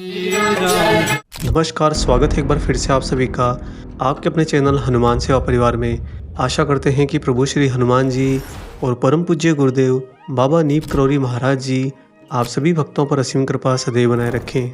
नमस्कार, स्वागत है एक बार फिर से आप सभी का आपके अपने चैनल हनुमान सेवा परिवार में। आशा करते हैं कि प्रभु श्री हनुमान जी और परम पूज्य गुरुदेव बाबा नीप करौरी महाराज जी आप सभी भक्तों पर असीम कृपा सदैव बनाए रखें।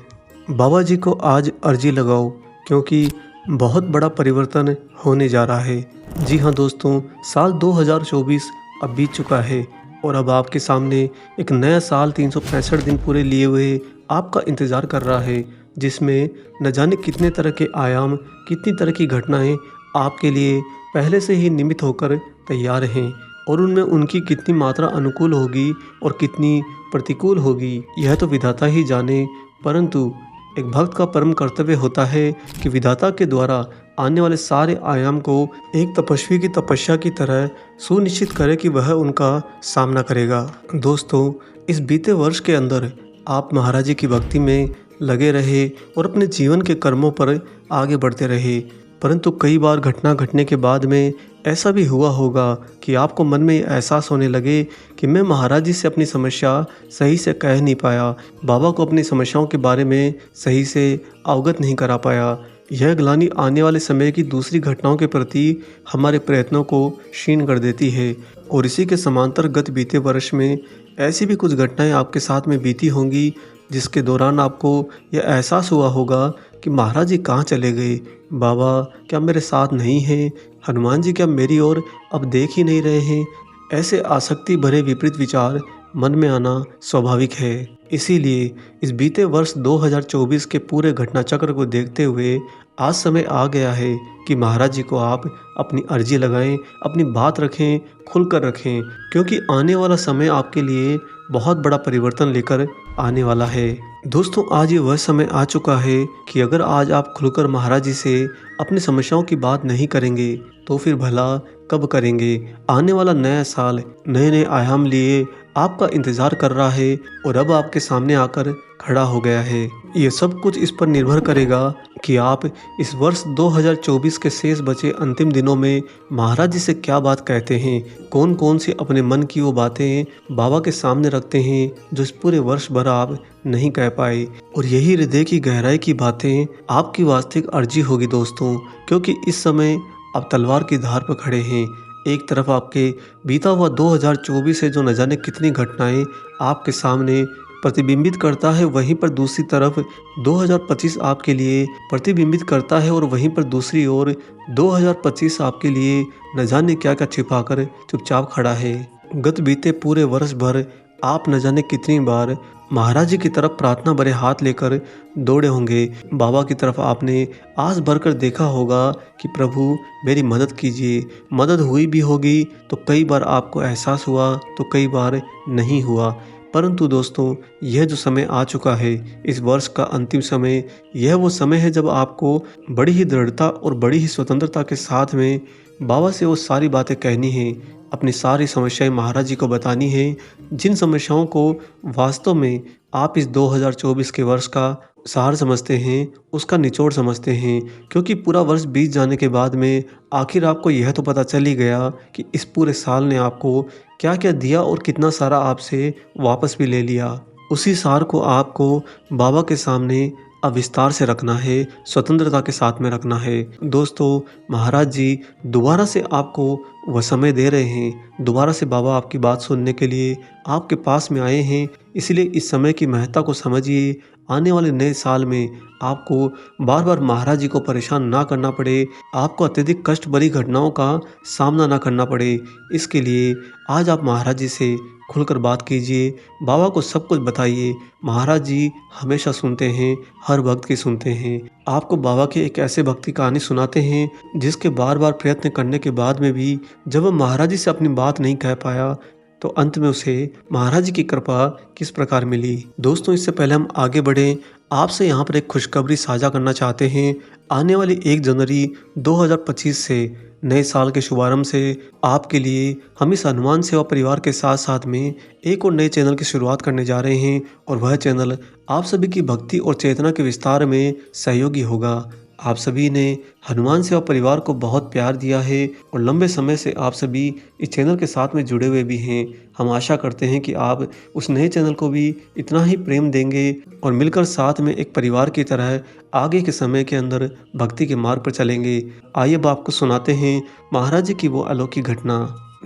बाबा जी को आज अर्जी लगाओ, क्योंकि बहुत बड़ा परिवर्तन होने जा रहा है। जी हाँ दोस्तों, साल 2024 अब बीत चुका है और अब आपके सामने एक नया साल 365 दिन पूरे लिए हुए आपका इंतज़ार कर रहा है, जिसमें न जाने कितने तरह के आयाम, कितनी तरह की घटनाएं आपके लिए पहले से ही निमित्त होकर तैयार हैं और उनमें उनकी कितनी मात्रा अनुकूल होगी और कितनी प्रतिकूल होगी, यह तो विधाता ही जाने। परंतु एक भक्त का परम कर्तव्य होता है कि विधाता के द्वारा आने वाले सारे आयाम को एक तपस्वी की तपस्या की तरह सुनिश्चित करे कि वह उनका सामना करेगा। दोस्तों, इस बीते वर्ष के अंदर आप महाराज जी की भक्ति में लगे रहे और अपने जीवन के कर्मों पर आगे बढ़ते रहे। परंतु कई बार घटना घटने के बाद में ऐसा भी हुआ होगा कि आपको मन में एहसास होने लगे कि मैं महाराज जी से अपनी समस्या सही से कह नहीं पाया, बाबा को अपनी समस्याओं के बारे में सही से अवगत नहीं करा पाया। यह ग्लानि आने वाले समय की दूसरी घटनाओं के प्रति हमारे प्रयत्नों को क्षीण कर देती है और इसी के समांतर गत बीते वर्ष में ऐसी भी कुछ घटनाएं आपके साथ में बीती होंगी, जिसके दौरान आपको यह एहसास हुआ होगा कि महाराज जी कहाँ चले गए, बाबा क्या मेरे साथ नहीं हैं, हनुमान जी क्या मेरी ओर अब देख ही नहीं रहे हैं। ऐसे आसक्ति भरे विपरीत विचार मन में आना स्वाभाविक है। इसीलिए इस बीते वर्ष 2024 के पूरे घटना चक्र को देखते हुए आज समय आ गया है कि महाराज जी को आप अपनी अर्जी लगाएं, अपनी बात रखें, खुलकर रखें, क्योंकि आने वाला समय आपके लिए बहुत बड़ा परिवर्तन लेकर आने वाला है। दोस्तों, आज ये वह समय आ चुका है कि अगर आज आप खुलकर महाराज जी से अपनी समस्याओं की बात नहीं करेंगे तो फिर भला कब करेंगे। आने वाला नया साल नए नए आयाम लिए आपका इंतज़ार कर रहा है और अब आपके सामने आकर खड़ा हो गया है। ये सब कुछ इस पर निर्भर करेगा कि आप इस वर्ष 2024 के शेष बचे अंतिम दिनों में महाराज जी से क्या बात कहते हैं, कौन कौन सी अपने मन की वो बातें बाबा के सामने रखते हैं जो इस पूरे वर्ष भर आप नहीं कह पाए। और यही हृदय की गहराई की बातें आपकी वास्तविक अर्जी होगी दोस्तों, क्योंकि इस समय आप तलवार की धार पर खड़े हैं। एक तरफ आपके बीता हुआ 2024 है जो न जाने कितनी घटनाएं आपके सामने प्रतिबिंबित करता है, वहीं पर दूसरी तरफ 2025 आपके लिए प्रतिबिंबित करता है और वहीं पर दूसरी ओर 2025 आपके लिए न जाने क्या क्या छिपाकर चुपचाप खड़ा है। गत बीते पूरे वर्ष भर आप न जाने कितनी बार महाराज जी की तरफ प्रार्थना भरे हाथ लेकर दौड़े होंगे। बाबा की तरफ आपने आस भरकर देखा होगा कि प्रभु मेरी मदद कीजिए। मदद हुई भी होगी तो कई बार आपको एहसास हुआ तो कई बार नहीं हुआ। परंतु दोस्तों, यह जो समय आ चुका है, इस वर्ष का अंतिम समय, यह वो समय है जब आपको बड़ी ही दृढ़ता और बड़ी ही स्वतंत्रता के साथ में बाबा से वो सारी बातें कहनी है, अपनी सारी समस्याएं महाराज जी को बतानी है, जिन समस्याओं को वास्तव में आप इस 2024 के वर्ष का सार समझते हैं, उसका निचोड़ समझते हैं। क्योंकि पूरा वर्ष बीत जाने के बाद में आखिर आपको यह तो पता चल ही गया कि इस पूरे साल ने आपको क्या क्या दिया और कितना सारा आपसे वापस भी ले लिया। उसी सार को आपको बाबा के सामने अब विस्तार से रखना है, स्वतंत्रता के साथ में रखना है। दोस्तों, महाराज जी दोबारा से आपको वह समय दे रहे हैं, दोबारा से बाबा आपकी बात सुनने के लिए आपके पास में आए हैं। इसलिए इस समय की महत्ता को समझिए। आने वाले नए साल में आपको बार बार महाराज जी को परेशान ना करना पड़े, आपको अत्यधिक कष्ट भरी घटनाओं का सामना ना करना पड़े। इसके लिए आज आप महाराज जी से खुलकर बात कीजिए, बाबा को सब कुछ बताइए। महाराज जी हमेशा सुनते हैं, हर भक्त की सुनते हैं। आपको बाबा के एक ऐसे भक्त की कहानी सुनाते हैं जिसके बार बार प्रयत्न करने के बाद में भी जब वह महाराज जी से अपनी बात नहीं कह पाया तो अंत में उसे महाराज जी की कृपा किस प्रकार मिली। दोस्तों, इससे पहले हम आगे बढ़ें, आपसे यहाँ पर एक खुशखबरी साझा करना चाहते हैं। आने वाली 1 जनवरी 2025 से नए साल के शुभारंभ से आपके लिए हम इस हनुमान सेवा परिवार के साथ साथ में एक और नए चैनल की शुरुआत करने जा रहे हैं और वह चैनल आप सभी की भक्ति और चेतना के विस्तार में सहयोगी होगा। आप सभी ने हनुमान सेवा परिवार को बहुत प्यार दिया है और लंबे समय से आप सभी इस चैनल के साथ में जुड़े हुए भी हैं। हम आशा करते हैं कि आप उस नए चैनल को भी इतना ही प्रेम देंगे और मिलकर साथ में एक परिवार की तरह आगे के समय के अंदर भक्ति के मार्ग पर चलेंगे। आइए अब आपको सुनाते हैं महाराज जी की वो अलौकिक घटना।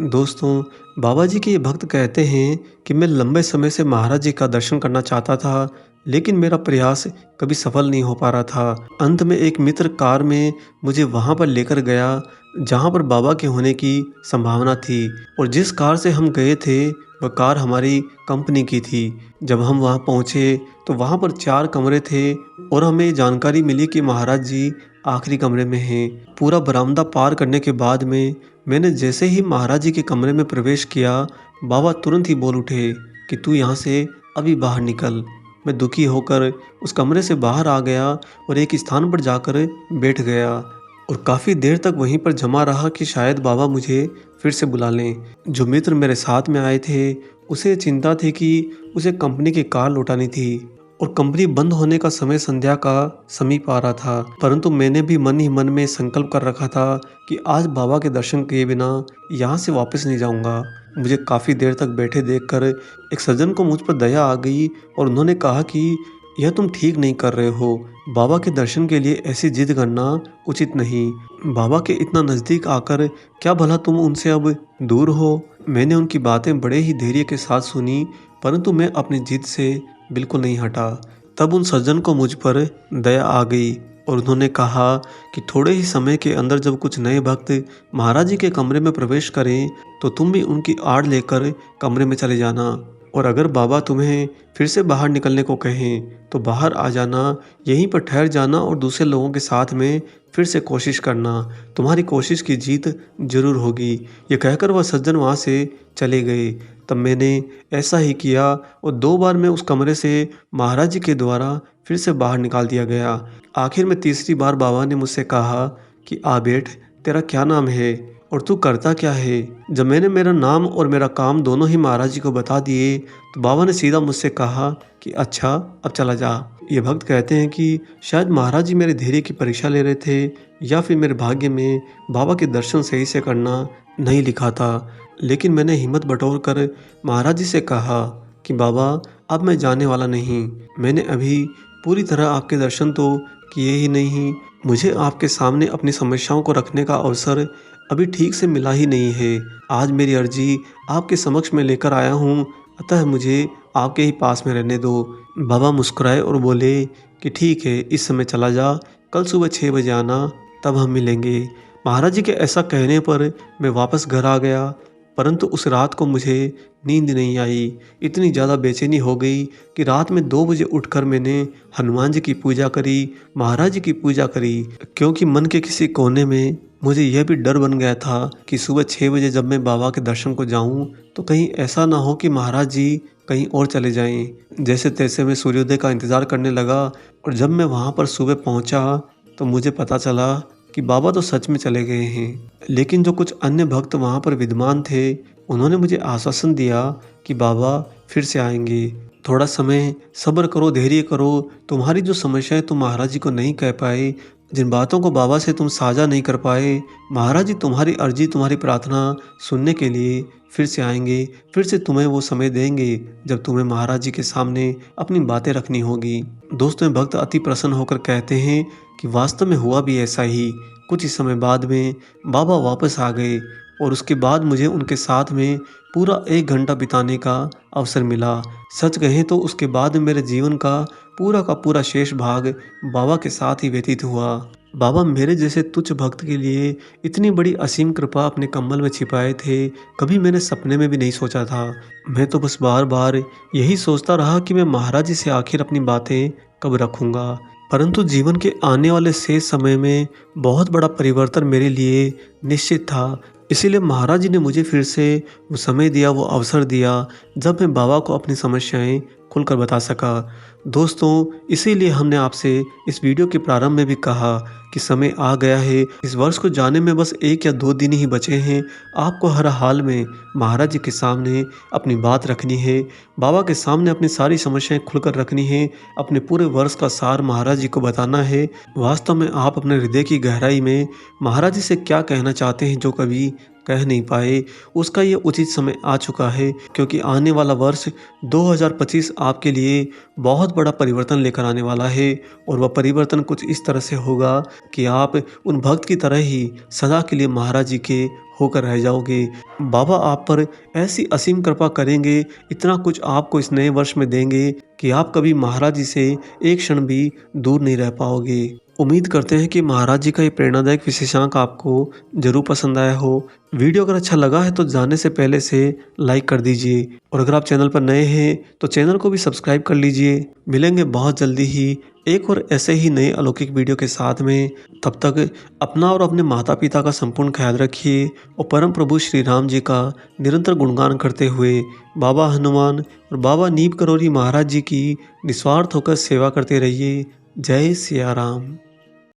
दोस्तों, बाबा जी के ये भक्त कहते हैं कि मैं लंबे समय से महाराज जी का दर्शन करना चाहता था, लेकिन मेरा प्रयास कभी सफल नहीं हो पा रहा था। अंत में एक मित्र कार में मुझे वहां पर लेकर गया जहां पर बाबा के होने की संभावना थी, और जिस कार से हम गए थे वह कार हमारी कंपनी की थी। जब हम वहां पहुंचे तो वहां पर 4 कमरे थे और हमें जानकारी मिली कि महाराज जी आखिरी कमरे में हैं। पूरा बरामदा पार करने के बाद में मैंने जैसे ही महाराज जी के कमरे में प्रवेश किया, बाबा तुरंत ही बोल उठे कि तू यहाँ से अभी बाहर निकल। मैं दुखी होकर उस कमरे से बाहर आ गया और एक स्थान पर जाकर बैठ गया और काफ़ी देर तक वहीं पर जमा रहा कि शायद बाबा मुझे फिर से बुला लें। जो मित्र मेरे साथ में आए थे उसे चिंता थी कि उसे कंपनी की कार लौटानी थी और कंपनी बंद होने का समय संध्या का समीप आ रहा था, परंतु मैंने भी मन ही मन में संकल्प कर रखा था कि आज बाबा के दर्शन किए बिना यहाँ से वापस नहीं जाऊँगा। मुझे काफ़ी देर तक बैठे देखकर एक सज्जन को मुझ पर दया आ गई और उन्होंने कहा कि यह तुम ठीक नहीं कर रहे हो। बाबा के दर्शन के लिए ऐसी जिद करना उचित नहीं। बाबा के इतना नज़दीक आकर क्या भला तुम उनसे अब दूर हो। मैंने उनकी बातें बड़े ही धैर्य के साथ सुनी, परंतु मैं अपनी जिद से बिल्कुल नहीं हटा। तब उन सज्जन को मुझ पर दया आ गई और उन्होंने कहा कि थोड़े ही समय के अंदर जब कुछ नए भक्त महाराज जी के कमरे में प्रवेश करें तो तुम भी उनकी आड़ लेकर कमरे में चले जाना, और अगर बाबा तुम्हें फिर से बाहर निकलने को कहें तो बाहर आ जाना, यहीं पर ठहर जाना और दूसरे लोगों के साथ में फिर से कोशिश करना। तुम्हारी कोशिश की जीत जरूर होगी। ये कहकर वह सज्जन वहाँ से चले गए। तब मैंने ऐसा ही किया और 2 बार मैं उस कमरे से महाराज जी के द्वारा फिर से बाहर निकाल दिया गया। आखिर में तीसरी बार बाबा ने मुझसे कहा कि आ बैठ, तेरा क्या नाम है और तू करता क्या है। जब मैंने मेरा नाम और मेरा काम दोनों ही महाराज जी को बता दिए तो बाबा ने सीधा मुझसे कहा कि अच्छा अब चला जा। ये भक्त कहते हैं कि शायद महाराज जी मेरे धैर्य की परीक्षा ले रहे थे या फिर मेरे भाग्य में बाबा के दर्शन सही से करना नहीं लिखा था। लेकिन मैंने हिम्मत बटोर कर महाराज जी से कहा कि बाबा अब मैं जाने वाला नहीं। मैंने अभी पूरी तरह आपके दर्शन तो किए ही नहीं, मुझे आपके सामने अपनी समस्याओं को रखने का अवसर अभी ठीक से मिला ही नहीं है। आज मेरी अर्जी आपके समक्ष में लेकर आया हूँ, अतः मुझे आपके ही पास में रहने दो। बाबा मुस्कुराए और बोले कि ठीक है, इस समय चला जा, कल सुबह 6 बजे आना, तब हम मिलेंगे। महाराज जी के ऐसा कहने पर मैं वापस घर आ गया, परंतु उस रात को मुझे नींद नहीं आई। इतनी ज़्यादा बेचैनी हो गई कि रात में 2 बजे उठकर मैंने हनुमान जी की पूजा करी, महाराज जी की पूजा करी, क्योंकि मन के किसी कोने में मुझे यह भी डर बन गया था कि सुबह 6 बजे जब मैं बाबा के दर्शन को जाऊं तो कहीं ऐसा ना हो कि महाराज जी कहीं और चले जाएं। जैसे तैसे मैं सूर्योदय का इंतज़ार करने लगा और जब मैं वहां पर सुबह पहुंचा तो मुझे पता चला कि बाबा तो सच में चले गए हैं। लेकिन जो कुछ अन्य भक्त वहां पर विद्यमान थे उन्होंने मुझे आश्वासन दिया कि बाबा फिर से आएंगे, थोड़ा समय सब्र करो, धैर्य करो। तुम्हारी जो समस्याएं तुम महाराज जी को नहीं कह पाए, जिन बातों को बाबा से तुम साझा नहीं कर पाए, महाराज जी तुम्हारी अर्जी, तुम्हारी प्रार्थना सुनने के लिए फिर से आएंगे। फिर से तुम्हें वो समय देंगे जब तुम्हें महाराज जी के सामने अपनी बातें रखनी होगी। दोस्तों, भक्त अति प्रसन्न होकर कहते हैं कि वास्तव में हुआ भी ऐसा ही। कुछ ही समय बाद में बाबा वापस आ गए और उसके बाद मुझे उनके साथ में पूरा 1 घंटा बिताने का अवसर मिला। सच कहें तो उसके बाद मेरे जीवन का पूरा शेष भाग बाबा के साथ ही व्यतीत हुआ। बाबा मेरे जैसे तुच्छ भक्त के लिए इतनी बड़ी असीम कृपा अपने कम्बल में छिपाए थे, कभी मैंने सपने में भी नहीं सोचा था। मैं तो बस बार बार यही सोचता रहा कि मैं महाराज जी से आखिर अपनी बातें कब रखूंगा। परंतु जीवन के आने वाले शेष समय में बहुत बड़ा परिवर्तन मेरे लिए निश्चित था। इसीलिए महाराज जी ने मुझे फिर से वो समय दिया, वो अवसर दिया जब मैं बाबा को अपनी समस्याएं खुलकर बता सका। दोस्तों, इसीलिए हमने आपसे इस वीडियो के प्रारंभ में भी कहा कि समय आ गया है, इस वर्ष को जाने में बस 1 या 2 दिन ही बचे हैं। आपको हर हाल में महाराज जी के सामने अपनी बात रखनी है, बाबा के सामने अपनी सारी समस्याएं खुलकर रखनी है, अपने पूरे वर्ष का सार महाराज जी को बताना है। वास्तव में आप अपने हृदय की गहराई में महाराज जी से क्या कहना चाहते हैं जो कभी कह नहीं पाए, उसका ये उचित समय आ चुका है, क्योंकि आने वाला वर्ष 2025 आपके लिए बहुत बड़ा परिवर्तन लेकर आने वाला है। और वह परिवर्तन कुछ इस तरह से होगा कि आप उन भक्त की तरह ही सदा के लिए महाराज जी के होकर रह जाओगे। बाबा आप पर ऐसी असीम कृपा करेंगे, इतना कुछ आपको इस नए वर्ष में देंगे कि आप कभी महाराज जी से एक क्षण भी दूर नहीं रह पाओगे। उम्मीद करते हैं कि महाराज जी का ये प्रेरणादायक विशेषांक आपको जरूर पसंद आया हो। वीडियो अगर अच्छा लगा है तो जाने से पहले से लाइक कर दीजिए, और अगर आप चैनल पर नए हैं तो चैनल को भी सब्सक्राइब कर लीजिए। मिलेंगे बहुत जल्दी ही एक और ऐसे ही नए अलौकिक वीडियो के साथ में। तब तक अपना और अपने माता पिता का संपूर्ण ख्याल रखिए, और परम प्रभु श्री राम जी का निरंतर गुणगान करते हुए बाबा हनुमान और बाबा नीम करोली महाराज जी की निस्वार्थ होकर सेवा करते रहिए। जय सिया राम।